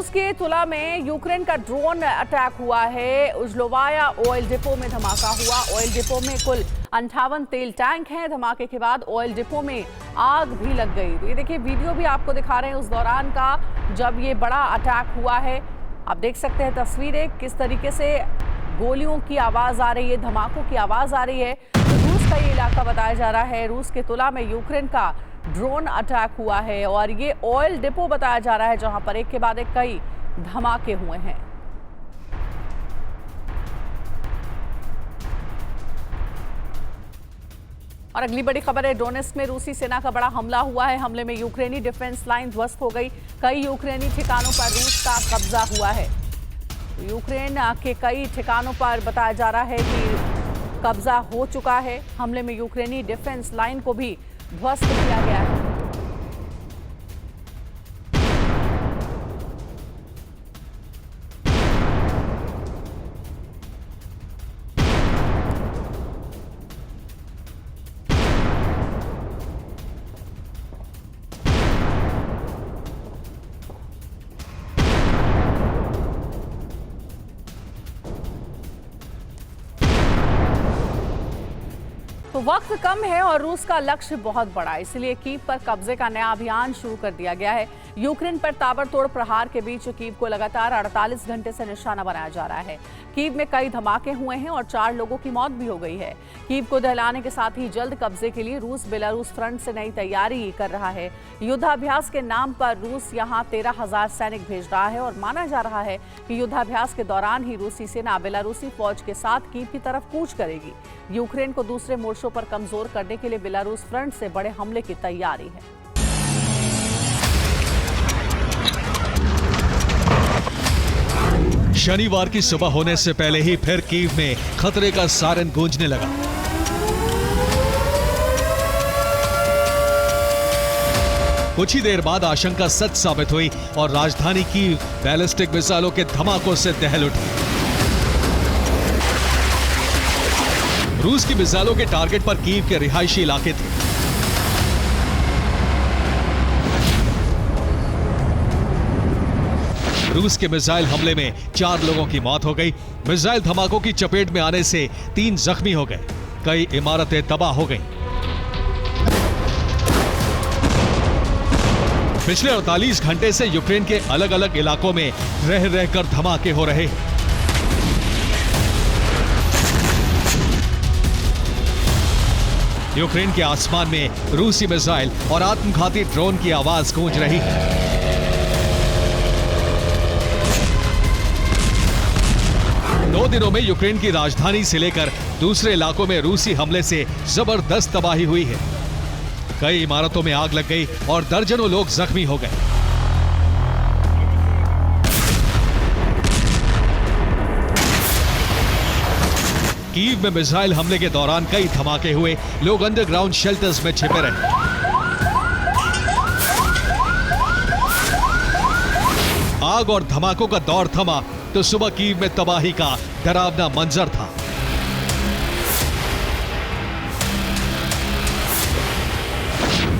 रूस के तुला में यूक्रेन का ड्रोन अटैक हुआ है। उजलोवाया ऑयल डिपो में धमाका हुआ। ऑयल डिपो में कुल 58 तेल टैंक हैं। धमाके के बाद ऑयल डिपो में आग भी लग गई। तो ये देखिए, वीडियो भी आपको दिखा रहे हैं उस दौरान का जब ये बड़ा अटैक हुआ है। आप देख सकते हैं तस्वीरें, किस तरीके से गोलियों की आवाज आ रही है, धमाकों की आवाज आ रही है। तो रूस का ये इलाका बताया जा रहा है। रूस के तुला में यूक्रेन का ड्रोन अटैक हुआ है और ये ऑयल डिपो बताया जा रहा है जहां पर एक के बाद एक कई धमाके हुए हैं। और अगली बड़ी खबर है, डोनेस्क में रूसी सेना का बड़ा हमला हुआ है। हमले में यूक्रेनी डिफेंस लाइन ध्वस्त हो गई। कई यूक्रेनी ठिकानों पर रूस का कब्जा हुआ है। यूक्रेन के कई ठिकानों पर बताया जा रहा है कि कब्जा हो चुका है। हमले में यूक्रेनी डिफेंस लाइन को भी ध्वस्त किया गया है। तो वक्त कम है और रूस का लक्ष्य बहुत बड़ा है, इसलिए कीव पर कब्जे का नया अभियान शुरू कर दिया गया है। यूक्रेन पर ताबड़तोड़ प्रहार के बीच कीव को लगातार 48 घंटे से निशाना बनाया जा रहा है। कीव में कई धमाके हुए हैं और 4 लोगों की मौत भी हो गई है। कीव को दहलाने के साथ ही जल्द कब्जे के लिए रूस बेलारूस फ्रंट से नई तैयारी कर रहा है। युद्धाभ्यास के नाम पर रूस यहां 13,000 सैनिक भेज रहा है और माना जा रहा है कि युद्धाभ्यास के दौरान ही रूसी सेना बेलारूसी फौज के साथ कीव की तरफ कूच करेगी। यूक्रेन को दूसरे मोर्चों पर कमजोर करने के लिए बेलारूस फ्रंट से बड़े हमले की तैयारी है। शनिवार की सुबह होने से पहले ही फिर कीव में खतरे का सायरन गूंजने लगा। कुछ ही देर बाद आशंका सच साबित हुई और राजधानी कीव बैलिस्टिक मिसाइलों के धमाकों से दहल उठी। रूस की मिसाइलों के टारगेट पर कीव के रिहायशी इलाके थे। रूस के मिसाइल हमले में 4 लोगों की मौत हो गई। मिसाइल धमाकों की चपेट में आने से 3 जख्मी हो गए। कई इमारतें तबाह हो गईं। पिछले 48 घंटे से यूक्रेन के अलग अलग इलाकों में रह रहकर धमाके हो रहे हैं। यूक्रेन के आसमान में रूसी मिसाइल और आत्मघाती ड्रोन की आवाज गूंज रही है। दो दिनों में यूक्रेन की राजधानी से लेकर दूसरे इलाकों में रूसी हमले से जबरदस्त तबाही हुई है। कई इमारतों में आग लग गई और दर्जनों लोग जख्मी हो गए। कीव में मिसाइल हमले के दौरान कई धमाके हुए। लोग अंडरग्राउंड शेल्टर्स में छिपे रहे। आग और धमाकों का दौर थमा तो सुबह कीव में तबाही का डरावना मंजर था।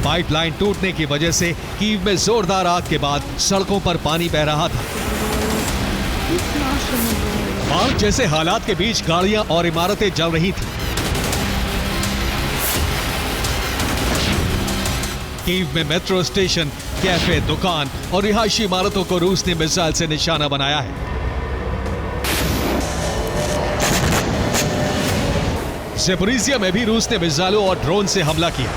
पाइपलाइन टूटने की वजह से कीव में जोरदार आग के बाद सड़कों पर पानी बह रहा था। आग जैसे हालात के बीच गाड़ियां और इमारतें जल रही थीं। कीव में मेट्रो स्टेशन, कैफे, दुकान और रिहायशी इमारतों को रूस ने मिसाइल से निशाना बनाया है। ज़ेपोरिज़िया में भी रूस ने मिसाइलों और ड्रोन से हमला किया।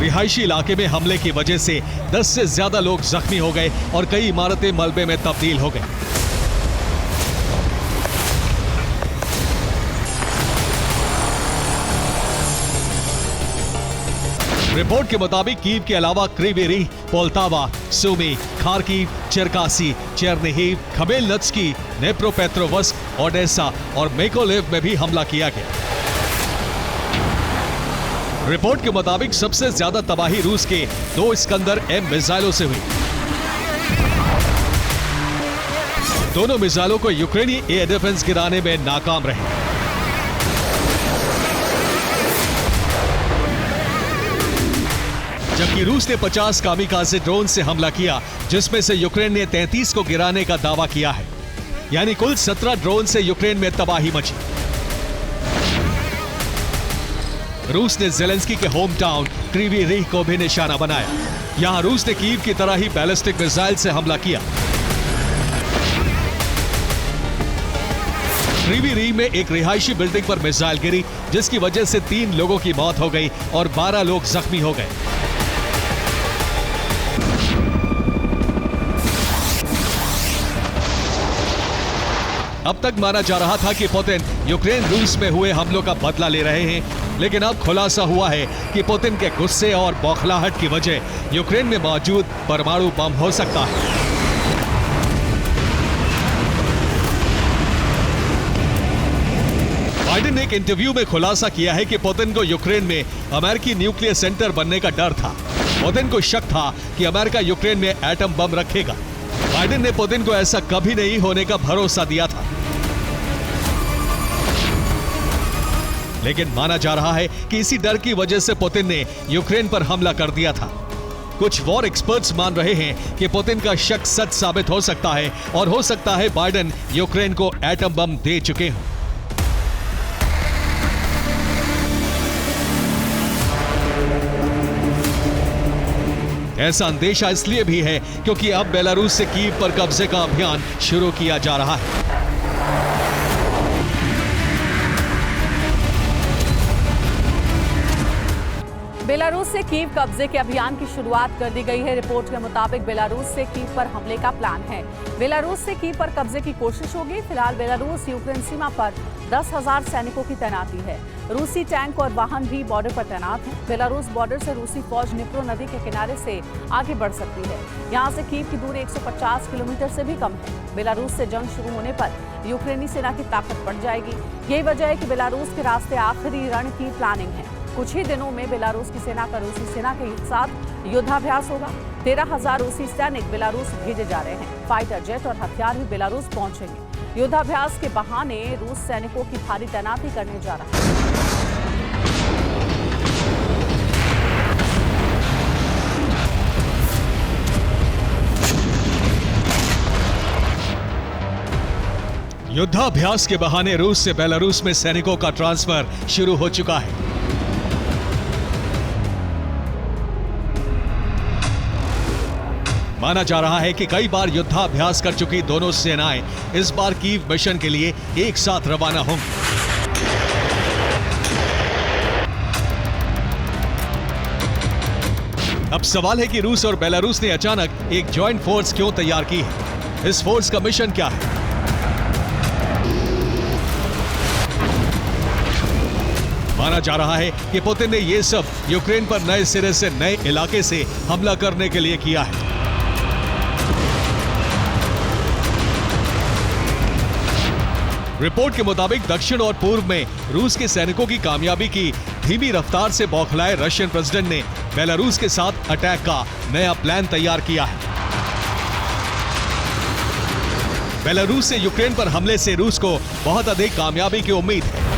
रिहायशी इलाके में हमले की वजह से 10 से ज्यादा लोग जख्मी हो गए और कई इमारतें मलबे में तब्दील हो गई। रिपोर्ट के मुताबिक कीव के अलावा Kryvyi Rih, Poltava, Sumy, Kharkiv, Cherkasy, Chernihiv, Khmelnytskyi, Dnipropetrovsk, Odesa और मेकोलेव में भी हमला किया गया। रिपोर्ट के मुताबिक सबसे ज्यादा तबाही रूस के 2 इस्कंदर M मिसाइलों से हुई। दोनों मिसाइलों को यूक्रेनी एयर डिफेंस गिराने में नाकाम रहे। जबकि रूस ने 50 कामिकाज़े ड्रोन से हमला किया, जिसमें से यूक्रेन ने 33 को गिराने का दावा किया है। यानी कुल 17 ड्रोन से यूक्रेन में तबाही मची। रूस ने जेलेंस्की के होम टाउन क्रीवी रीह को भी निशाना बनाया। यहां रूस ने कीव की तरह ही बैलिस्टिक मिसाइल से हमला किया। क्रीवी रीह में एक रिहायशी बिल्डिंग पर मिसाइल गिरी, जिसकी वजह से 3 लोगों की मौत हो गई और 12 लोग जख्मी हो गए। अब तक माना जा रहा था कि पुतिन यूक्रेन रूस में हुए हमलों का बदला ले रहे हैं, लेकिन अब खुलासा हुआ है कि पुतिन के गुस्से और बौखलाहट की वजह यूक्रेन में मौजूद परमाणु बम हो सकता है। बाइडेन ने एक इंटरव्यू में खुलासा किया है कि पुतिन को यूक्रेन में अमेरिकी न्यूक्लियर सेंटर बनने का डर था। पुतिन को शक था कि अमेरिका यूक्रेन में एटम बम रखेगा। बाइडेन ने पुतिन को ऐसा कभी नहीं होने का भरोसा दिया था, लेकिन माना जा रहा है कि इसी डर की वजह से पुतिन ने यूक्रेन पर हमला कर दिया था। कुछ वॉर एक्सपर्ट्स मान रहे हैं कि पुतिन का शक सच साबित हो सकता है और हो सकता है बाइडेन यूक्रेन को एटम बम दे चुके हों। ऐसा अंदेशा इसलिए भी है क्योंकि अब बेलारूस से कीव पर कब्जे का अभियान शुरू किया जा रहा है। बेलारूस से कीव कब्जे के अभियान की शुरुआत कर दी गई है। रिपोर्ट के मुताबिक बेलारूस से कीव पर हमले का प्लान है। बेलारूस से कीव पर कब्जे की कोशिश होगी। फिलहाल बेलारूस यूक्रेन सीमा पर 10,000 सैनिकों की तैनाती है। रूसी टैंक और वाहन भी बॉर्डर पर तैनात हैं। बेलारूस बॉर्डर से रूसी फौज निप्रो नदी के किनारे से आगे बढ़ सकती है। यहाँ से कीव की दूरी 150 किलोमीटर से भी कम है। बेलारूस से जंग शुरू होने पर यूक्रेनी सेना की ताकत बढ़ जाएगी। यही वजह है कि बेलारूस के रास्ते आखिरी रण की प्लानिंग है। कुछ ही दिनों में बेलारूस की सेना का रूसी सेना के साथ युद्धाभ्यास होगा। 13,000 रूसी सैनिक बेलारूस भेजे जा रहे हैं। फाइटर जेट और हथियार भी बेलारूस पहुंचेंगे। युद्धाभ्यास के बहाने रूस सैनिकों की भारी तैनाती करने जा रहा है। युद्धाभ्यास के बहाने रूस से बेलारूस में सैनिकों का ट्रांसफर शुरू हो चुका है। माना जा रहा है कि कई बार युद्धाभ्यास कर चुकी दोनों सेनाएं इस बार कीव मिशन के लिए एक साथ रवाना होंगी। अब सवाल है कि रूस और बेलारूस ने अचानक एक जॉइंट फोर्स क्यों तैयार की है? इस फोर्स का मिशन क्या है? माना जा रहा है कि पुतिन ने यह सब यूक्रेन पर नए सिरे से नए इलाके से हमला करने के लिए किया है। रिपोर्ट के मुताबिक दक्षिण और पूर्व में रूस के सैनिकों की कामयाबी की धीमी रफ्तार से बौखलाए रशियन प्रेसिडेंट ने बेलारूस के साथ अटैक का नया प्लान तैयार किया है। बेलारूस से यूक्रेन पर हमले से रूस को बहुत अधिक कामयाबी की उम्मीद है।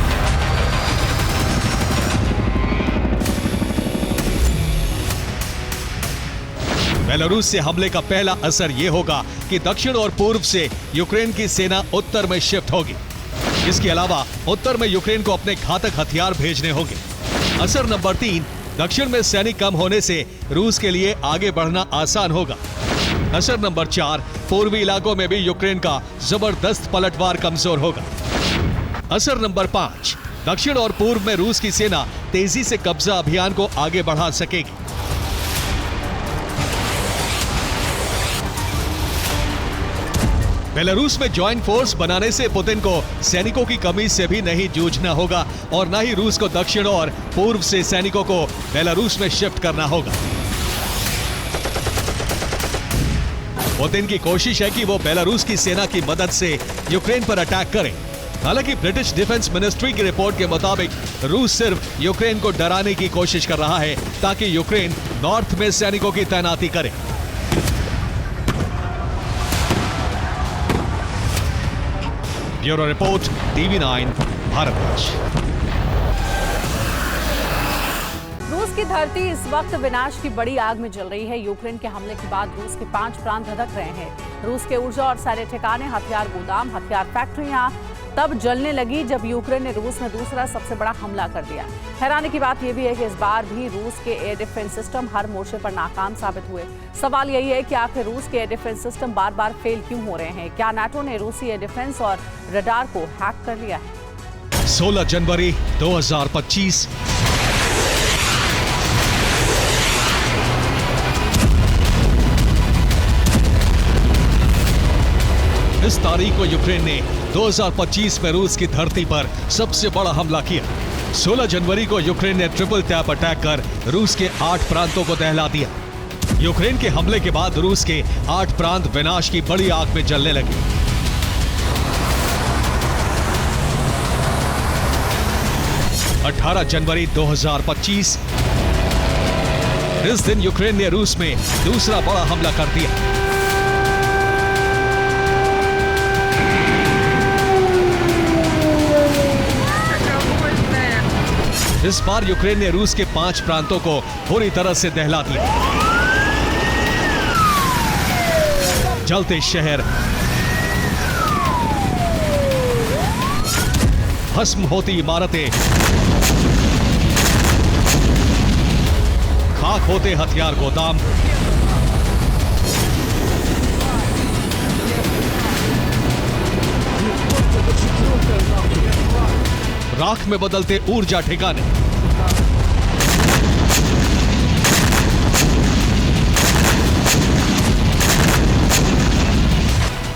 बेलारूस से हमले का पहला असर यह होगा कि दक्षिण और पूर्व से यूक्रेन की सेना उत्तर में शिफ्ट होगी। इसके अलावा उत्तर में यूक्रेन को अपने घातक हथियार भेजने होंगे। असर नंबर 3, दक्षिण में सैनिक कम होने से रूस के लिए आगे बढ़ना आसान होगा। असर नंबर 4, पूर्वी इलाकों में भी यूक्रेन का जबरदस्त पलटवार कमजोर होगा। असर नंबर 5, दक्षिण और पूर्व में रूस की सेना तेजी से कब्जा अभियान को आगे बढ़ा सकेगी। बेलारूस में जॉइंट फोर्स बनाने से पुतिन को सैनिकों की कमी से भी नहीं जूझना होगा और न ही रूस को दक्षिण और पूर्व से सैनिकों को बेलारूस में शिफ्ट करना होगा। पुतिन की कोशिश है कि वो बेलारूस की सेना की मदद से यूक्रेन पर अटैक करें। हालांकि ब्रिटिश डिफेंस मिनिस्ट्री की रिपोर्ट के मुताबिक रूस सिर्फ यूक्रेन को डराने की कोशिश कर रहा है ताकि यूक्रेन नॉर्थ में सैनिकों की तैनाती करे। Bureau report, TV9 Bharatvarsh. रूस रूस की धरती इस वक्त विनाश की बड़ी आग में जल रही है। यूक्रेन के हमले के बाद रूस के 5 प्रांत धधक रहे हैं। रूस के ऊर्जा और सैन्य ठिकाने, हथियार गोदाम, हथियार फैक्ट्रियां तब जलने लगी जब यूक्रेन ने रूस में दूसरा सबसे बड़ा हमला कर दिया। हैरानी की बात यह भी है कि इस बार भी रूस के एयर डिफेंस सिस्टम हर मोर्चे पर नाकाम साबित हुए। सवाल यही है कि आखिर रूस के एयर डिफेंस सिस्टम बार बार फेल क्यों हो रहे हैं? क्या नाटो ने रूसी एयर डिफेंस और रडार को हैक कर लिया है? 16 जनवरी 2025 इस तारीख को यूक्रेन ने 2025 में रूस की धरती पर सबसे बड़ा हमला किया। 16 जनवरी को यूक्रेन ने ट्रिपल टैप अटैक कर रूस के 8 प्रांतों को दहला दिया। यूक्रेन के हमले के बाद रूस के 8 प्रांत विनाश की बड़ी आग में जलने लगे। अठारह जनवरी 2025 इस दिन यूक्रेन ने रूस में दूसरा बड़ा हमला कर दिया। इस बार यूक्रेन ने रूस के 5 प्रांतों को पूरी तरह से दहला दिया। जलते शहर, भस्म होती इमारतें, खाक होते हथियार गोदाम, राख में बदलते ऊर्जा ठिकाने,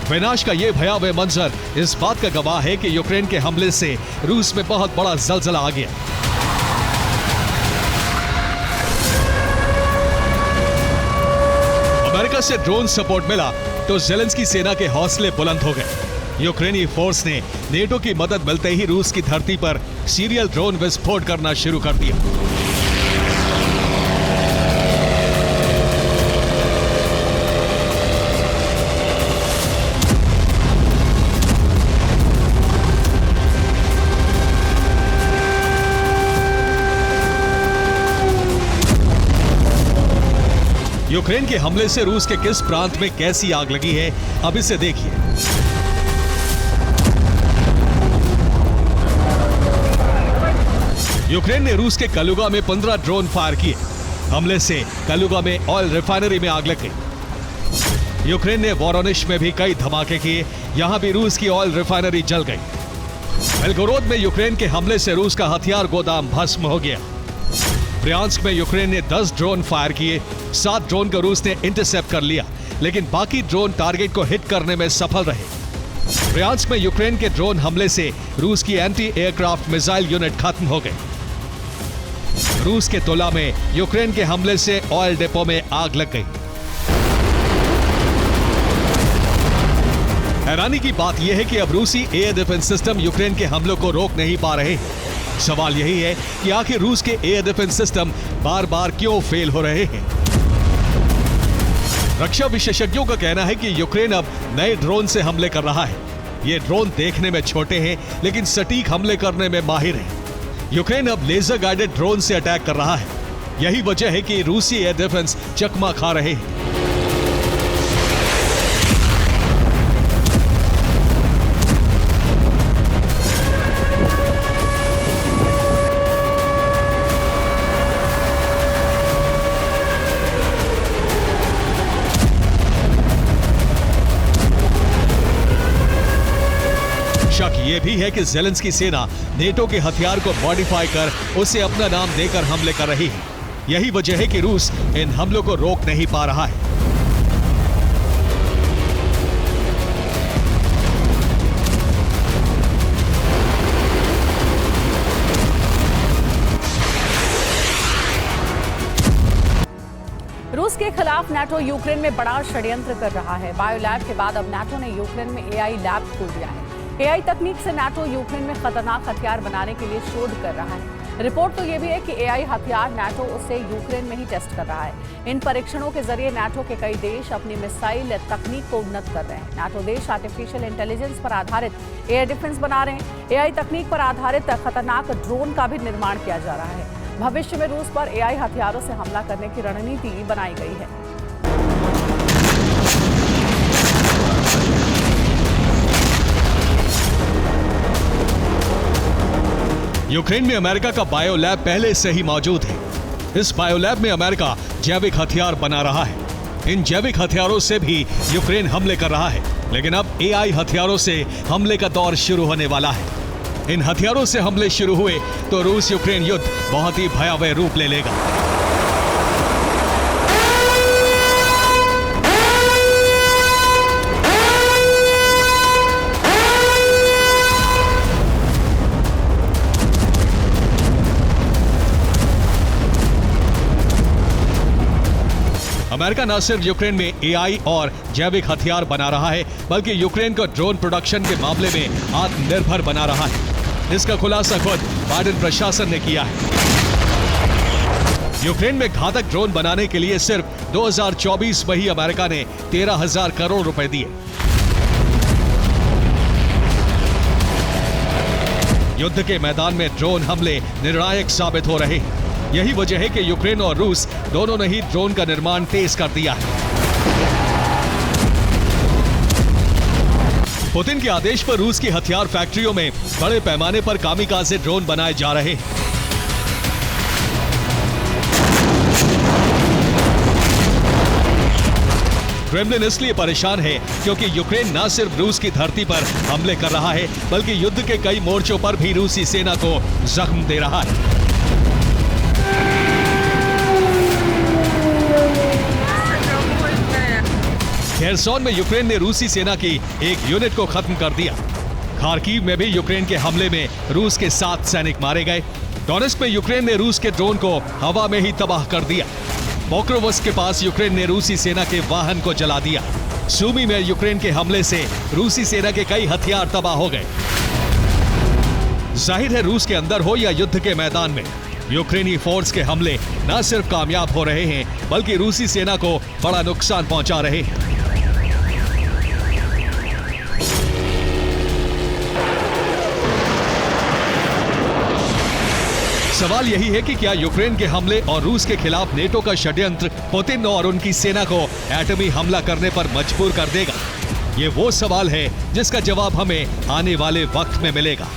विनाश का यह भयावह मंजर इस बात का गवाह है कि यूक्रेन के हमले से रूस में बहुत बड़ा जलजला आ गया। अमेरिका से ड्रोन सपोर्ट मिला तो ज़ेलेंस्की सेना के हौसले बुलंद हो गए। यूक्रेनी फोर्स ने नेटो की मदद मिलते ही रूस की धरती पर सीरियल ड्रोन विस्फोट करना शुरू कर दिया। यूक्रेन के हमले से रूस के किस प्रांत में कैसी आग लगी है, अब इसे देखिए। यूक्रेन ने रूस के कलुगा में 15 ड्रोन फायर किए। हमले से कलुगा में ऑयल रिफाइनरी में आग लग गई। यूक्रेन ने वोरोनिश में भी कई धमाके किए, यहां भी रूस की ऑयल रिफाइनरी जल गई। बेलगोरोद में यूक्रेन के हमले से रूस का हथियार गोदाम भस्म हो गया। ब्रियांस्क में यूक्रेन ने 10 ड्रोन फायर किए। 7 ड्रोन को रूस ने इंटरसेप्ट कर लिया, लेकिन बाकी ड्रोन टारगेट को हिट करने में सफल रहे। ब्रियांस्क में यूक्रेन के ड्रोन हमले से रूस की एंटी एयरक्राफ्ट मिसाइल यूनिट खत्म हो गई। रूस के तुला में यूक्रेन के हमले से ऑयल डिपो में आग लग गई। हैरानी की बात यह है कि अब रूसी एयर डिफेंस सिस्टम यूक्रेन के हमलों को रोक नहीं पा रहे। सवाल यही है कि आखिर रूस के एयर डिफेंस सिस्टम बार बार क्यों फेल हो रहे हैं। रक्षा विशेषज्ञों का कहना है कि यूक्रेन अब नए ड्रोन से हमले कर रहा है। ये ड्रोन देखने में छोटे हैं, लेकिन सटीक हमले करने में माहिर हैं। यूक्रेन अब लेजर गाइडेड ड्रोन से अटैक कर रहा है। यही वजह है कि रूसी एयर डिफेंस चकमा खा रहे हैं। शक यह भी है कि ज़ेलेंस्की सेना नेटो के हथियार को मॉडिफाई कर उसे अपना नाम देकर हमले कर रही है। यही वजह है कि रूस इन हमलों को रोक नहीं पा रहा है। रूस के खिलाफ नाटो यूक्रेन में बड़ा षड्यंत्र कर रहा है। बायोलैब के बाद अब नाटो ने यूक्रेन में एआई लैब खोल दिया है। एआई तकनीक से नाटो यूक्रेन में खतरनाक हथियार बनाने के लिए शोध कर रहा है। रिपोर्ट तो ये भी है कि एआई हथियार नाटो उसे यूक्रेन में ही टेस्ट कर रहा है। इन परीक्षणों के जरिए नाटो के कई देश अपनी मिसाइल तकनीक को उन्नत कर रहे हैं। नाटो देश आर्टिफिशियल इंटेलिजेंस पर आधारित एयर डिफेंस बना रहे हैं। एआई तकनीक पर आधारित खतरनाक ड्रोन का भी निर्माण किया जा रहा है। भविष्य में रूस पर एआई हथियारों से हमला करने की रणनीति बनाई गई है। यूक्रेन में अमेरिका का बायो लैब पहले से ही मौजूद है। इस बायो लैब में अमेरिका जैविक हथियार बना रहा है। इन जैविक हथियारों से भी यूक्रेन हमले कर रहा है, लेकिन अब एआई हथियारों से हमले का दौर शुरू होने वाला है। इन हथियारों से हमले शुरू हुए तो रूस यूक्रेन युद्ध बहुत ही भयावह रूप ले लेगा। अमेरिका न सिर्फ यूक्रेन में एआई और जैविक हथियार बना रहा है, बल्कि यूक्रेन को ड्रोन प्रोडक्शन के मामले में आत्मनिर्भर बना रहा है। इसका खुलासा खुद बाइडेन प्रशासन ने किया है। यूक्रेन में घातक ड्रोन बनाने के लिए सिर्फ 2024 में ही अमेरिका ने 13,000 करोड़ रुपए दिए। युद्ध के मैदान में ड्रोन हमले निर्णायक साबित हो रहे हैं। यही वजह है कि यूक्रेन और रूस दोनों ने ही ड्रोन का निर्माण तेज कर दिया है। पुतिन के आदेश पर रूस की हथियार फैक्ट्रियों में बड़े पैमाने पर कामिकाज़े ड्रोन बनाए जा रहे हैं। क्रेमलिन इसलिए परेशान है क्योंकि यूक्रेन न सिर्फ रूस की धरती पर हमले कर रहा है, बल्कि युद्ध के कई मोर्चों पर भी रूसी सेना को जख्म दे रहा है। खेरसोन में यूक्रेन ने रूसी सेना की एक यूनिट को खत्म कर दिया। खार्किव में भी यूक्रेन के हमले में रूस के 7 सैनिक मारे गए। डोनेस्क में यूक्रेन ने रूस के ड्रोन को हवा में ही तबाह कर दिया। पोक्रोवस्क के पास यूक्रेन ने रूसी सेना के वाहन को जला दिया। सूमी में यूक्रेन के हमले से रूसी सेना के कई हथियार तबाह हो गए। जाहिर है, रूस के अंदर हो या युद्ध के मैदान में, यूक्रेनी फोर्स के हमले न सिर्फ कामयाब हो रहे हैं, बल्कि रूसी सेना को बड़ा नुकसान पहुंचा रहे हैं। सवाल यही है कि क्या यूक्रेन के हमले और रूस के खिलाफ नेटो का षड्यंत्र पुतिन और उनकी सेना को एटमी हमला करने पर मजबूर कर देगा? ये वो सवाल है जिसका जवाब हमें आने वाले वक्त में मिलेगा।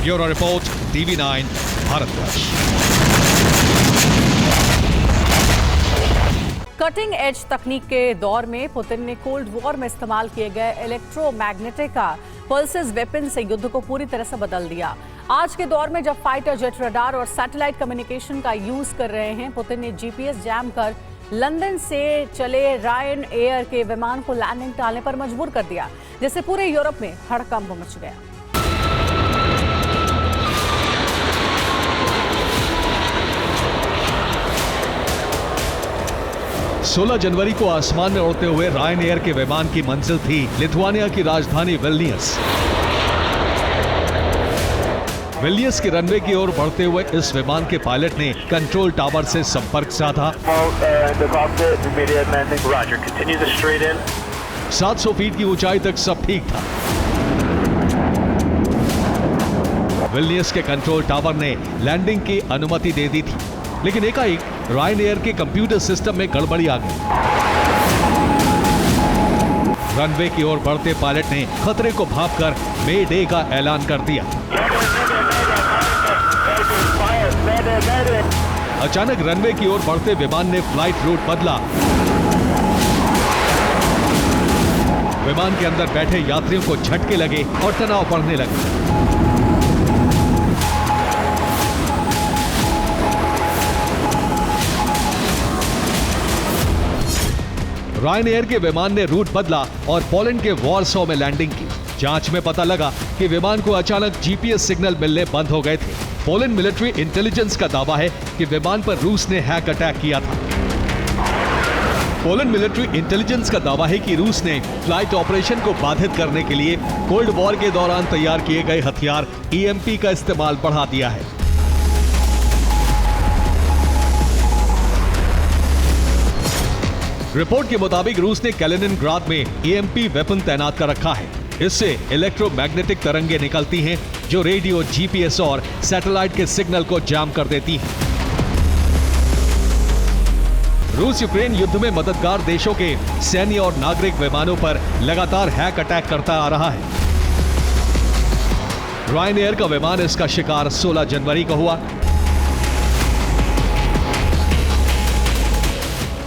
Bureau report, TV9 Bharatvarsh. Cutting edge तकनीक के दौर में पुतिन ने कोल्ड वॉर में इस्तेमाल किए गए इलेक्ट्रोमैग्नेटिक पल्सेस वेपन से युद्ध को पूरी तरह से बदल दिया। आज के दौर में जब फाइटर जेट रडार और सैटेलाइट कम्युनिकेशन का यूज कर रहे हैं, पुतिन ने जीपीएस जैम कर लंदन से चले रायन एयर के विमान को लैंडिंग टालने पर मजबूर कर दिया, जिससे पूरे यूरोप में हड़कंप मच गया। सोलह जनवरी को आसमान में उड़ते हुए रायन एयर के विमान की मंजिल थी लिथुआनिया की राजधानी विल्नियस। विल्नियस के रनवे की ओर बढ़ते हुए इस विमान के पायलट ने कंट्रोल टावर से संपर्क साधा। 700 फीट की ऊंचाई तक सब ठीक था। विल्नियस के कंट्रोल टावर ने लैंडिंग की अनुमति दे दी थी, लेकिन एकाएक रायन एयर के कंप्यूटर सिस्टम में गड़बड़ी आ गई। रनवे की ओर बढ़ते पायलट ने खतरे को भांपकर मे डे का ऐलान कर दिया। अचानक रनवे की ओर बढ़ते विमान ने फ्लाइट रूट बदला। विमान के अंदर बैठे यात्रियों को झटके लगे और तनाव बढ़ने लगा। रायन एयर के विमान ने रूट बदला और पोलैंड के वॉर्सो में लैंडिंग की। जांच में पता लगा कि विमान को अचानक जीपीएस सिग्नल मिलने बंद हो गए थे। पोलैंड मिलिट्री इंटेलिजेंस का दावा है कि विमान पर रूस ने हैक अटैक किया था। पोलैंड मिलिट्री इंटेलिजेंस का दावा है कि रूस ने फ्लाइट ऑपरेशन को बाधित करने के लिए कोल्ड वॉर के दौरान तैयार किए गए हथियार ईएमपी का इस्तेमाल बढ़ा दिया है। रिपोर्ट के मुताबिक रूस ने कैलिनिनग्राड में ईएमपी वेपन तैनात कर रखा है। इससे इलेक्ट्रोमैग्नेटिक तरंगे निकलती हैं जो रेडियो, जीपीएस और सैटेलाइट के सिग्नल को जाम कर देती हैं। रूस यूक्रेन युद्ध में मददगार देशों के सैन्य और नागरिक विमानों पर लगातार हैक अटैक करता आ रहा है। रायनएयर का विमान इसका शिकार 16 जनवरी को हुआ।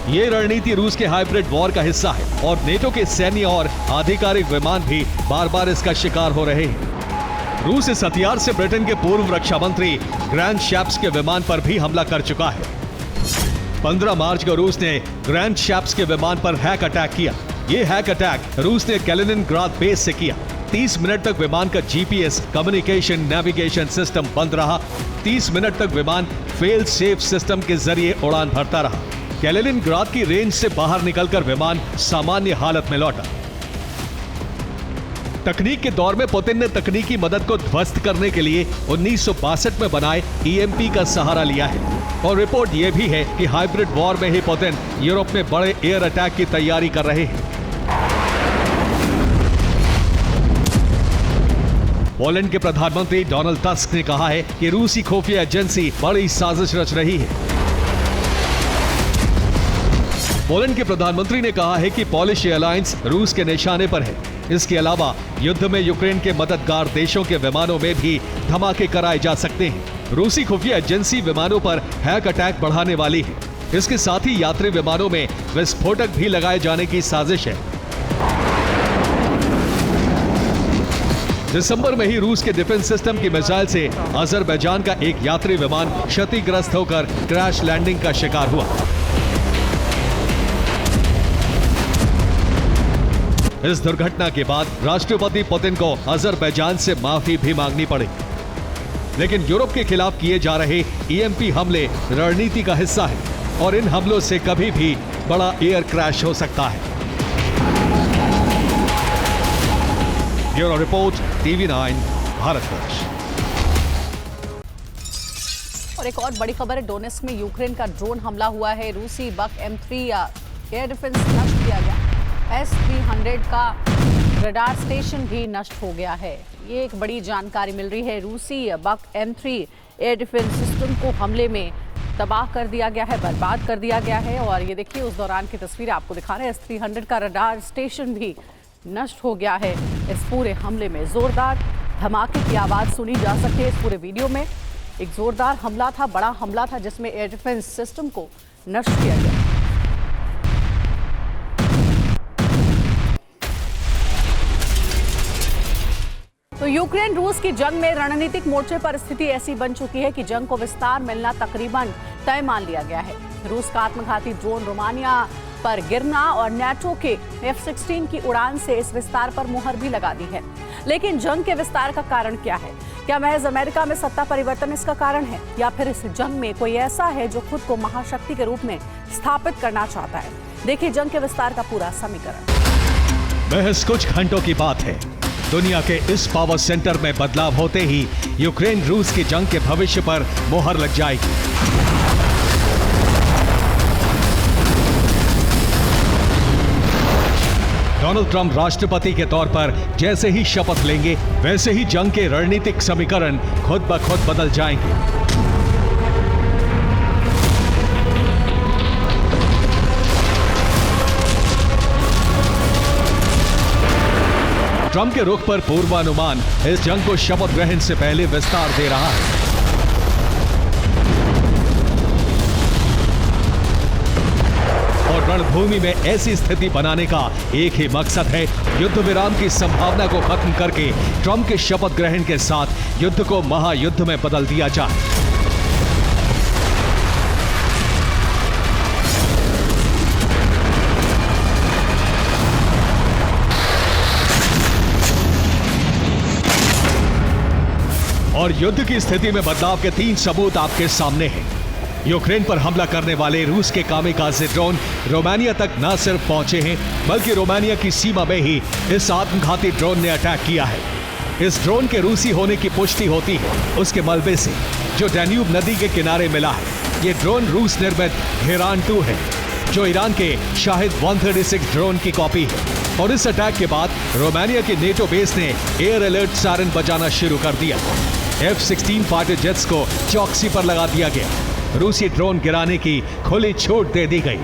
ये रणनीति रूस के हाइब्रिड वॉर का हिस्सा है और नेटो के सैन्य और आधिकारिक विमान भी बार बार इसका शिकार हो रहे हैं। रूस इस हथियार से ब्रिटेन के पूर्व रक्षा मंत्री ग्रैंड शैप्स के विमान पर भी हमला कर चुका है। 15 मार्च को रूस ने ग्रैंड शैप्स के विमान पर हैक अटैक किया। ये हैक अटैक रूस ने कैलिनिनग्राड बेस से किया। 30 मिनट तक विमान का जीपीएस, कम्युनिकेशन, नेविगेशन सिस्टम बंद रहा। 30 मिनट तक विमान फेल सेफ सिस्टम के जरिए उड़ान भरता रहा। कैलिनिनग्राड की रेंज से बाहर निकलकर विमान सामान्य हालत में लौटा। तकनीक के दौर में पुतिन ने तकनीकी मदद को ध्वस्त करने के लिए 1962 में बनाए ईएमपी का सहारा लिया है। और रिपोर्ट यह भी है कि हाइब्रिड वॉर में ही पुतिन यूरोप में बड़े एयर अटैक की तैयारी कर रहे हैं। पोलैंड के प्रधानमंत्री डोनाल्ड टस्क ने कहा है कि रूसी खुफिया एजेंसी बड़ी साजिश रच रही है। पोलैंड के प्रधानमंत्री ने कहा है कि पॉलिश एयरलाइंस रूस के निशाने पर है। इसके अलावा युद्ध में यूक्रेन के मददगार देशों के विमानों में भी धमाके कराए जा सकते हैं। रूसी खुफिया एजेंसी विमानों पर हैक अटैक बढ़ाने वाली है। इसके साथ ही यात्री विमानों में विस्फोटक भी लगाए जाने की साजिश है। दिसंबर में ही रूस के डिफेंस सिस्टम की मिसाइल से अजरबैजान का एक यात्री विमान क्षतिग्रस्त होकर क्रैश लैंडिंग का शिकार हुआ। इस दुर्घटना के बाद राष्ट्रपति पुतिन को अजरबैजान से माफी भी मांगनी पड़ी। लेकिन यूरोप के खिलाफ किए जा रहे ईएमपी हमले रणनीति का हिस्सा है और इन हमलों से कभी भी बड़ा एयर क्रैश हो सकता है। Bureau report, TV9 Bharatvarsh. और एक और बड़ी खबर है, डोनेस्क में यूक्रेन का ड्रोन हमला हुआ है। रूसी बक M3 एयर डिफेंस नष्ट किया गया। S-300 का रडार स्टेशन भी नष्ट हो गया है। ये एक बड़ी जानकारी मिल रही है। रूसी बक M3 एयर डिफेंस सिस्टम को हमले में तबाह कर दिया गया है, बर्बाद कर दिया गया है। और ये देखिए, उस दौरान की तस्वीरें आपको दिखा रहे हैं। S-300 का रडार स्टेशन भी नष्ट हो गया है। इस पूरे हमले में जोरदार धमाके की आवाज सुनी जा सकती है। इस पूरे वीडियो में एक जोरदार हमला था, बड़ा हमला था, जिसमें एयर डिफेंस सिस्टम को नष्ट किया गया। तो यूक्रेन रूस की जंग में रणनीतिक मोर्चे पर स्थिति ऐसी बन चुकी है कि जंग को विस्तार मिलना तकरीबन तय मान लिया गया है। रूस का आत्मघाती ड्रोन रोमानिया पर गिरना और नेटो के F-16 की उड़ान से इस विस्तार पर मुहर भी लगा दी है। लेकिन जंग के विस्तार का कारण क्या है? क्या महज अमेरिका में सत्ता परिवर्तन इसका कारण है, या फिर इस जंग में कोई ऐसा है जो खुद को महाशक्ति के रूप में स्थापित करना चाहता है? देखिए जंग के विस्तार का पूरा समीकरण। महज कुछ घंटों की बात है, दुनिया के इस पावर सेंटर में बदलाव होते ही यूक्रेन रूस की जंग के भविष्य पर मुहर लग जाएगी। डोनाल्ड ट्रंप राष्ट्रपति के तौर पर जैसे ही शपथ लेंगे, वैसे ही जंग के रणनीतिक समीकरण खुद ब खुद बदल जाएंगे। ट्रंप के रुख पर पूर्वानुमान इस जंग को शपथ ग्रहण से पहले विस्तार दे रहा है। और रणभूमि में ऐसी स्थिति बनाने का एक ही मकसद है, युद्ध विराम की संभावना को खत्म करके ट्रंप के शपथ ग्रहण के साथ युद्ध को महायुद्ध में बदल दिया जाए। और युद्ध की स्थिति में बदलाव के 3 सबूत आपके सामने हैं। यूक्रेन पर हमला करने वाले रूस के कामिकाज़े ड्रोन रोमानिया तक न सिर्फ पहुंचे हैं, बल्कि रोमानिया की सीमा में ही इस आत्मघाती ड्रोन ने अटैक किया है। इस ड्रोन के रूसी होने की पुष्टि होती है उसके मलबे से, जो डैन्यूब नदी के किनारे मिला है। ये ड्रोन रूस निर्मित घेरान 2 है, जो ईरान के शाहिद 136 ड्रोन की कॉपी है। और इस अटैक के बाद रोमानिया के नेटो बेस ने एयर अलर्ट सायरन बजाना शुरू कर दिया। F-16 फाइटर जेट्स को चौकसी पर लगा दिया गया। रूसी ड्रोन गिराने की खुली छूट दे दी गई।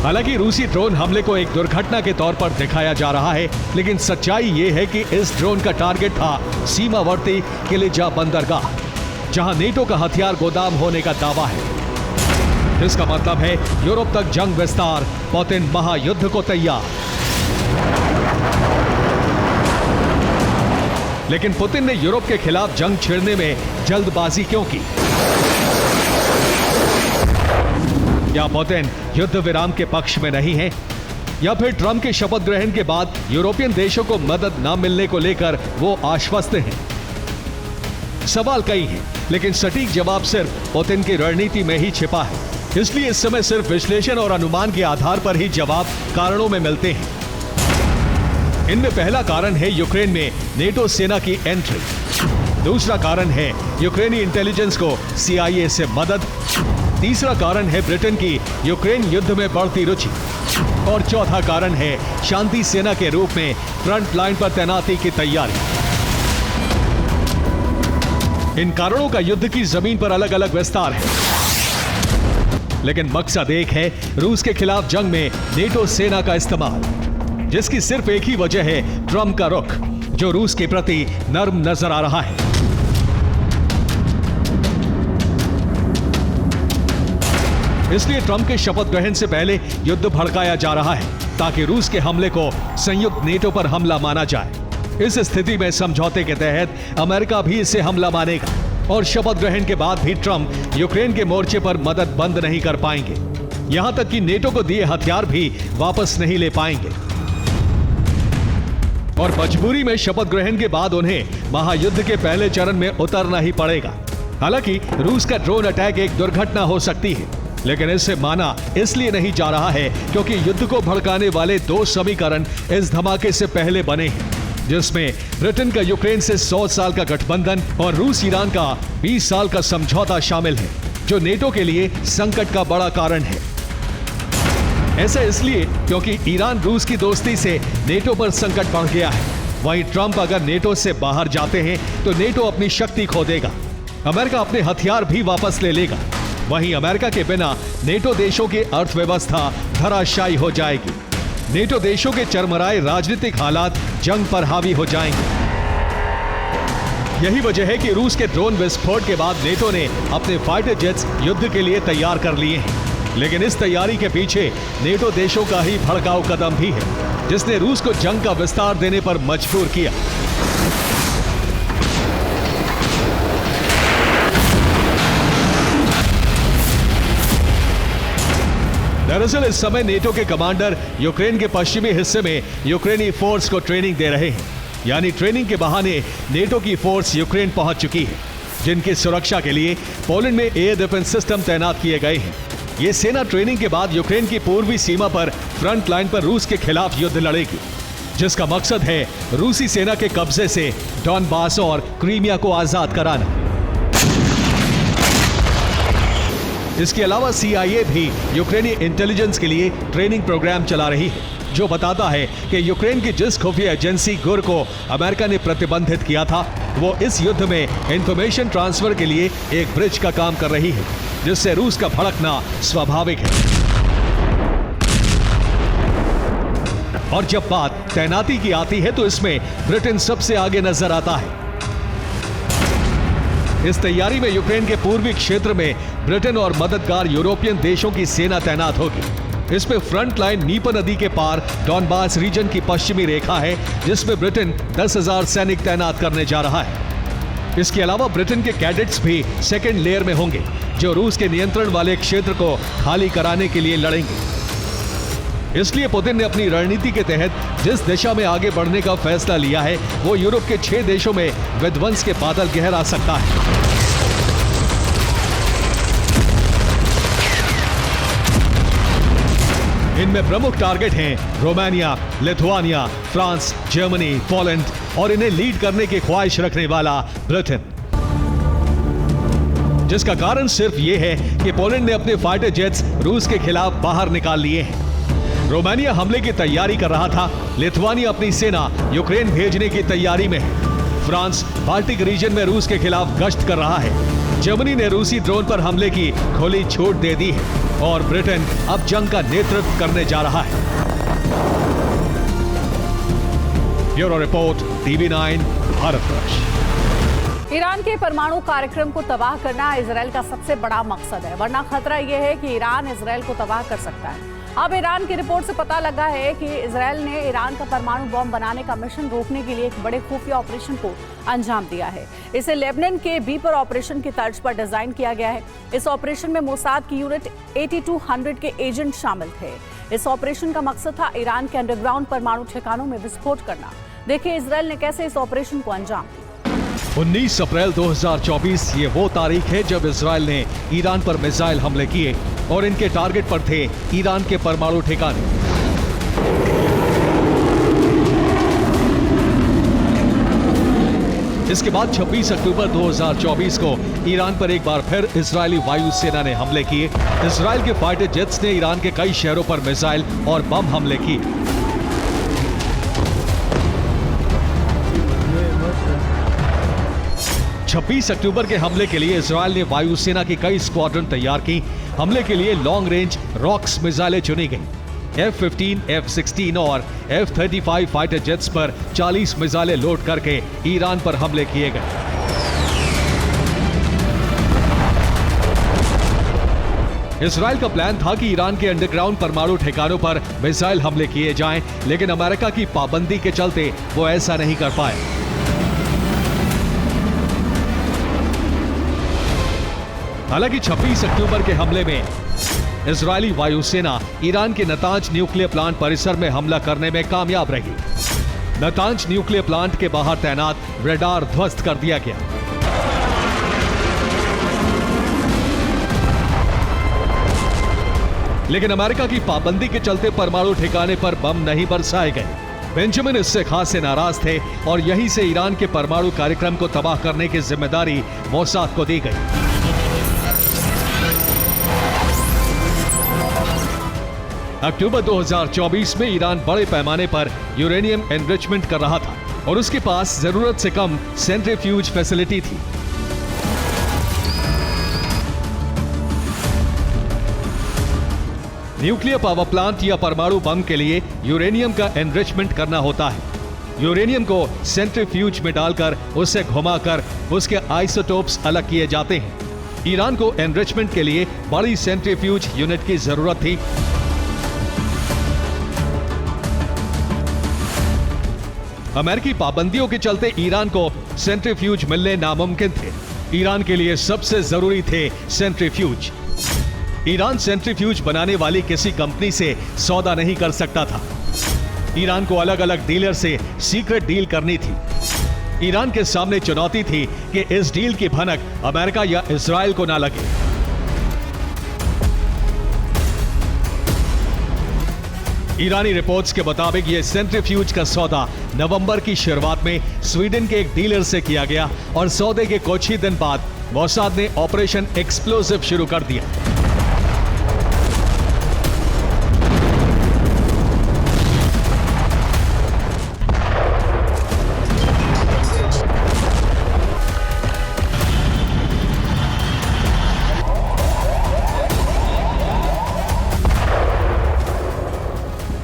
हालांकि रूसी ड्रोन हमले को एक दुर्घटना के तौर पर दिखाया जा रहा है, लेकिन सच्चाई ये है कि इस ड्रोन का टारगेट था सीमावर्ती किलिजा बंदरगाह, जहां नेटो का हथियार गोदाम होने का दावा है। इसका मतलब है यूरोप तक जंग विस्तार, पुतिन महायुद्ध को तैयार। लेकिन पुतिन ने यूरोप के खिलाफ जंग छेड़ने में जल्दबाजी क्यों की? क्या पुतिन युद्ध विराम के पक्ष में नहीं है, या फिर ट्रंप के शपथ ग्रहण के बाद यूरोपियन देशों को मदद न मिलने को लेकर वो आश्वस्त हैं? सवाल कई हैं, लेकिन सटीक जवाब सिर्फ पुतिन की रणनीति में ही छिपा है। इसलिए इस समय सिर्फ विश्लेषण और अनुमान के आधार पर ही जवाब कारणों में मिलते हैं। इनमें पहला कारण है यूक्रेन में नेटो सेना की एंट्री। दूसरा कारण है यूक्रेनी इंटेलिजेंस को CIA से मदद। तीसरा कारण है ब्रिटेन की यूक्रेन युद्ध में बढ़ती रुचि। और चौथा कारण है शांति सेना के रूप में फ्रंट लाइन पर तैनाती की तैयारी। इन कारणों का युद्ध की जमीन पर अलग अलग विस्तार है, लेकिन मकसद एक है, रूस के खिलाफ जंग में नेटो सेना का इस्तेमाल, जिसकी सिर्फ एक ही वजह है, ट्रंप का रुख, जो रूस के प्रति नर्म नजर आ रहा है। इसलिए ट्रंप के शपथ ग्रहण से पहले युद्ध भड़काया जा रहा है, ताकि रूस के हमले को संयुक्त नेटो पर हमला माना जाए। इस स्थिति में समझौते के तहत अमेरिका भी इसे हमला मानेगा, और शपथ ग्रहण के बाद भी ट्रंप यूक्रेन के मोर्चे पर मदद बंद नहीं कर पाएंगे। यहां तक कि नेटो को दिए हथियार भी वापस नहीं ले पाएंगे, और मजबूरी में शपथ ग्रहण के बाद उन्हें महायुद्ध के पहले चरण में उतरना ही पड़ेगा। हालांकि रूस का ड्रोन अटैक एक दुर्घटना हो सकती है, लेकिन इसे माना इसलिए नहीं जा रहा है क्योंकि युद्ध को भड़काने वाले दो समीकरण इस धमाके से पहले बने हैं, जिसमें ब्रिटेन का यूक्रेन से 100 साल का गठबंधन और रूस ईरान का 20 साल का समझौता शामिल है, जो नेटो के लिए संकट का बड़ा कारण है। ऐसा इसलिए क्योंकि ईरान रूस की दोस्ती से नेटो पर संकट बढ़ गया है। वहीं ट्रंप अगर नेटो से बाहर जाते हैं तो नेटो अपनी शक्ति खो देगा, अमेरिका अपने हथियार भी वापस ले लेगा। वहीं अमेरिका के बिना नेटो देशों की अर्थव्यवस्था धराशायी हो जाएगी। नेटो देशों के चरमराए राजनीतिक हालात जंग पर हावी हो जाएंगे। यही वजह है कि रूस के ड्रोन विस्फोट के बाद नेटो ने अपने फाइटर जेट्स युद्ध के लिए तैयार कर लिए हैं। लेकिन इस तैयारी के पीछे नेटो देशों का ही भड़काऊ कदम भी है, जिसने रूस को जंग का विस्तार देने पर मजबूर किया। दरअसल इस समय नेटो के कमांडर यूक्रेन के पश्चिमी हिस्से में यूक्रेनी फोर्स को ट्रेनिंग दे रहे हैं। यानी ट्रेनिंग के बहाने नेटो की फोर्स यूक्रेन पहुंच चुकी है, जिनकी सुरक्षा के लिए पोलैंड में एयर डिफेंस सिस्टम तैनात किए गए हैं। ये सेना ट्रेनिंग के बाद यूक्रेन की पूर्वी सीमा पर फ्रंट लाइन पर रूस के खिलाफ युद्ध लड़ेगी, जिसका मकसद है रूसी सेना के कब्जे से डॉनबास और क्रीमिया को आजाद कराना। इसके अलावा CIA भी यूक्रेनी इंटेलिजेंस के लिए ट्रेनिंग प्रोग्राम चला रही है, जो बताता है कि यूक्रेन की जिस खुफिया एजेंसी गुर को अमेरिका ने प्रतिबंधित किया था, वो इस युद्ध में इंफॉर्मेशन ट्रांसफर के लिए एक ब्रिज का काम कर रही है, जिससे रूस का भड़कना स्वाभाविक है। और जब बात तैनाती की आती है तो इसमें ब्रिटेन सबसे आगे नजर आता है। इस तैयारी में यूक्रेन के पूर्वी क्षेत्र में ब्रिटेन और मददगार यूरोपियन देशों की सेना तैनात होगी। इसमें फ्रंट लाइन नीपर नदी के पार डॉनबास रीजन की पश्चिमी रेखा है, जिसमें ब्रिटेन 10,000 सैनिक तैनात करने जा रहा है। इसके अलावा ब्रिटेन के कैडेट्स भी सेकेंड लेयर में होंगे, जो रूस के नियंत्रण वाले क्षेत्र को खाली कराने के लिए लड़ेंगे। इसलिए पुतिन ने अपनी रणनीति के तहत जिस दिशा में आगे बढ़ने का फैसला लिया है, वो यूरोप के 6 देशों में विध्वंस के बादल गहरा सकता है। इनमें प्रमुख टारगेट हैं Romania, Lithuania, France, Germany, Poland और इन्हें लीड करने की ख्वाहिश रखने वाला ब्रिटेन। जिसका कारण सिर्फ ये है कि पोलैंड ने अपने फाइटर जेट्स रूस के खिलाफ बाहर निकाल लिए हैं। रोमानिया हमले की तैयारी कर रहा था। लिथुआनिया अपनी सेना यूक्रेन भेजने की तैयारी में है। फ्रांस बाल्टिक रीजन में रूस के खिलाफ गश्त कर रहा है। जर्मनी ने रूसी ड्रोन पर हमले की खुली छूट दे दी है और ब्रिटेन अब जंग का नेतृत्व करने जा रहा है। Bureau report, TV9 Bharatvarsh. Iran के परमाणु कार्यक्रम को तबाह करना इजरायल का सबसे बड़ा मकसद है, वरना खतरा यह है कि ईरान इजरायल को तबाह कर सकता है। अब ईरान की रिपोर्ट से पता लगा है कि इजरायल ने ईरान का परमाणु बम बनाने का मिशन रोकने के लिए एक बड़े खुफिया ऑपरेशन को अंजाम दिया है। इसे लेबनान के बीपर ऑपरेशन की तर्ज पर डिजाइन किया गया है। इस ऑपरेशन में मोसाद की यूनिट 8200 के एजेंट शामिल थे। इस ऑपरेशन का मकसद था ईरान के अंडरग्राउंड परमाणु ठिकानों में विस्फोट करना। देखिए इजरायल ने कैसे इस ऑपरेशन को अंजाम दिया। 19 अप्रैल 2024 ये वो तारीख है जब इजरायल ने ईरान पर मिसाइल हमले किए और इनके टारगेट पर थे ईरान के परमाणु ठिकाने। इसके बाद 26 अक्टूबर 2024 को ईरान पर एक बार फिर इजरायली वायु सेना ने हमले किए। इजरायल के फाइटर जेट्स ने ईरान के कई शहरों पर मिसाइल और बम हमले किए। 26 अक्टूबर के हमले के लिए इजरायल ने वायुसेना की कई स्क्वाड्रन तैयार की। हमले के लिए लॉन्ग रेंज रॉक्स मिसाइलें चुनी गई। F-15, F-16 और F-35 फाइटर जेट्स पर 40 मिसाइलें लोड करके ईरान पर हमले किए गए। इजरायल का प्लान था कि ईरान के अंडरग्राउंड परमाणु ठिकानों पर मिसाइल हमले किए जाएं, लेकिन अमेरिका की पाबंदी के चलते वो ऐसा नहीं कर पाए। हालांकि 26 अक्टूबर के हमले में इजरायली वायुसेना ईरान के नतांज न्यूक्लियर प्लांट परिसर में हमला करने में कामयाब रही। नतांज न्यूक्लियर प्लांट के बाहर तैनात रडार ध्वस्त कर दिया गया। लेकिन अमेरिका की पाबंदी के चलते परमाणु ठिकाने पर बम नहीं बरसाए गए। बेंजामिन इससे खासे नाराज थे और यहीं से ईरान के परमाणु कार्यक्रम को तबाह करने की जिम्मेदारी मोसाद को दी गई। अक्टूबर 2024 में ईरान बड़े पैमाने पर यूरेनियम एनरिचमेंट कर रहा था और उसके पास जरूरत से कम सेंट्रीफ्यूज फैसिलिटी थी। न्यूक्लियर पावर प्लांट या परमाणु बम के लिए यूरेनियम का एनरिचमेंट करना होता है। यूरेनियम को सेंट्रीफ्यूज में डालकर उसे घुमाकर उसके आइसोटोप्स अलग किए जाते हैं। ईरान को एनरिचमेंट के लिए बड़ी सेंट्रीफ्यूज यूनिट की जरूरत थी। अमेरिकी पाबंदियों के चलते ईरान को सेंट्रीफ्यूज मिलने नामुमकिन थे। ईरान के लिए सबसे जरूरी थे सेंट्रीफ्यूज। ईरान सेंट्रीफ्यूज बनाने वाली किसी कंपनी से सौदा नहीं कर सकता था। ईरान को अलग अलग डीलर से सीक्रेट डील करनी थी। ईरान के सामने चुनौती थी कि इस डील की भनक अमेरिका या इजराइल को ना लगे। ईरानी रिपोर्ट्स के मुताबिक यह सेंट्रीफ्यूज का सौदा नवंबर की शुरुआत में स्वीडन के एक डीलर से किया गया और सौदे के कुछ ही दिन बाद मोसाद ने ऑपरेशन एक्सप्लोसिव शुरू कर दिया।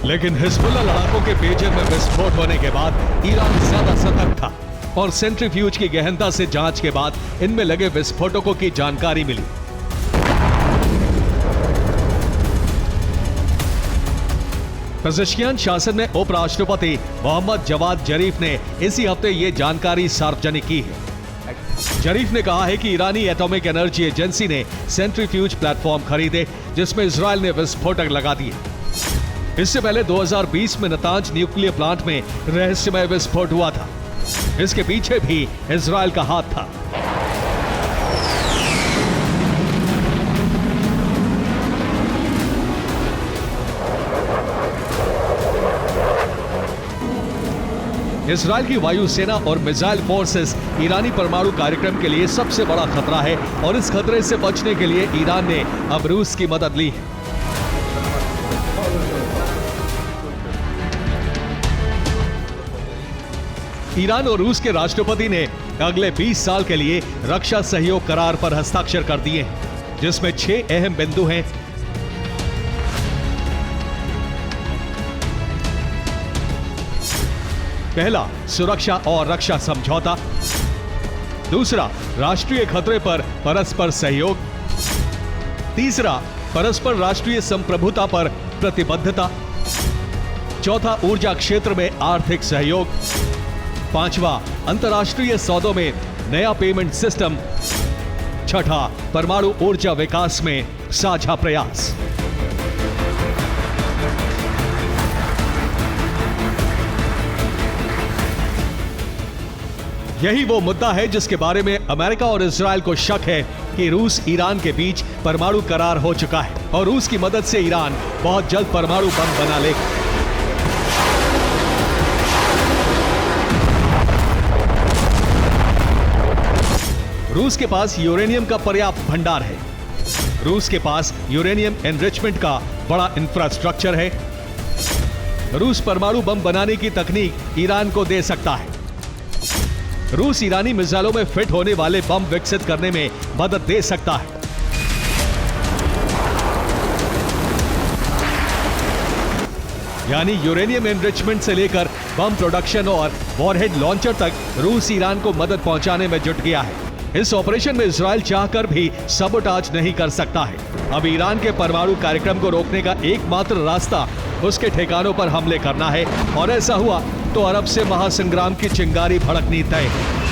लेकिन हिजबुल्लाह लड़ाकों के पेजर में विस्फोट होने के बाद ईरान ज्यादा सतर्क था और सेंट्रीफ्यूज की गहनता से जांच के बाद इनमें लगे विस्फोटकों की जानकारी मिली। पेज़ेश्कियान शासन में उपराष्ट्रपति मोहम्मद जवाद जरीफ ने इसी हफ्ते ये जानकारी सार्वजनिक की है। जरीफ ने कहा है कि ईरानी एटॉमिक एनर्जी एजेंसी ने सेंट्रीफ्यूज प्लेटफॉर्म खरीदे जिसमें इजरायल ने विस्फोटक लगा दिए। इससे पहले 2020 में नतांज न्यूक्लियर प्लांट में रहस्यमय विस्फोट हुआ था। इसके पीछे भी इजरायल का हाथ था। इसराइल की वायुसेना और मिसाइल फोर्सेस ईरानी परमाणु कार्यक्रम के लिए सबसे बड़ा खतरा है और इस खतरे से बचने के लिए ईरान ने अब रूस की मदद ली है। ईरान और रूस के राष्ट्रपति ने अगले 20 साल के लिए रक्षा सहयोग करार पर हस्ताक्षर कर दिए हैं, जिसमें 6 अहम बिंदु हैं। पहला, सुरक्षा और रक्षा समझौता। दूसरा, राष्ट्रीय खतरे पर परस्पर सहयोग। तीसरा, परस्पर राष्ट्रीय संप्रभुता पर प्रतिबद्धता। चौथा, ऊर्जा क्षेत्र में आर्थिक सहयोग। पांचवा, अंतर्राष्ट्रीय सौदों में नया पेमेंट सिस्टम। छठा, परमाणु ऊर्जा विकास में साझा प्रयास। यही वो मुद्दा है जिसके बारे में अमेरिका और इजराइल को शक है कि रूस ईरान के बीच परमाणु करार हो चुका है और रूस की मदद से ईरान बहुत जल्द परमाणु बम बना लेगा। रूस के पास यूरेनियम का पर्याप्त भंडार है। रूस के पास यूरेनियम एनरिचमेंट का बड़ा इंफ्रास्ट्रक्चर है। रूस परमाणु बम बनाने की तकनीक ईरान को दे सकता है। रूस ईरानी मिसाइलों में फिट होने वाले बम विकसित करने में मदद दे सकता है। यानी यूरेनियम एनरिचमेंट से लेकर बम प्रोडक्शन और वॉरहेड लॉन्चर तक रूस ईरान को मदद पहुंचाने में जुट गया है। इस ऑपरेशन में इजराइल चाहकर भी सबोटाज नहीं कर सकता है। अब ईरान के परमाणु कार्यक्रम को रोकने का एकमात्र रास्ता उसके ठिकानों पर हमले करना है और ऐसा हुआ तो अरब से महासंग्राम की चिंगारी भड़कनी तय है।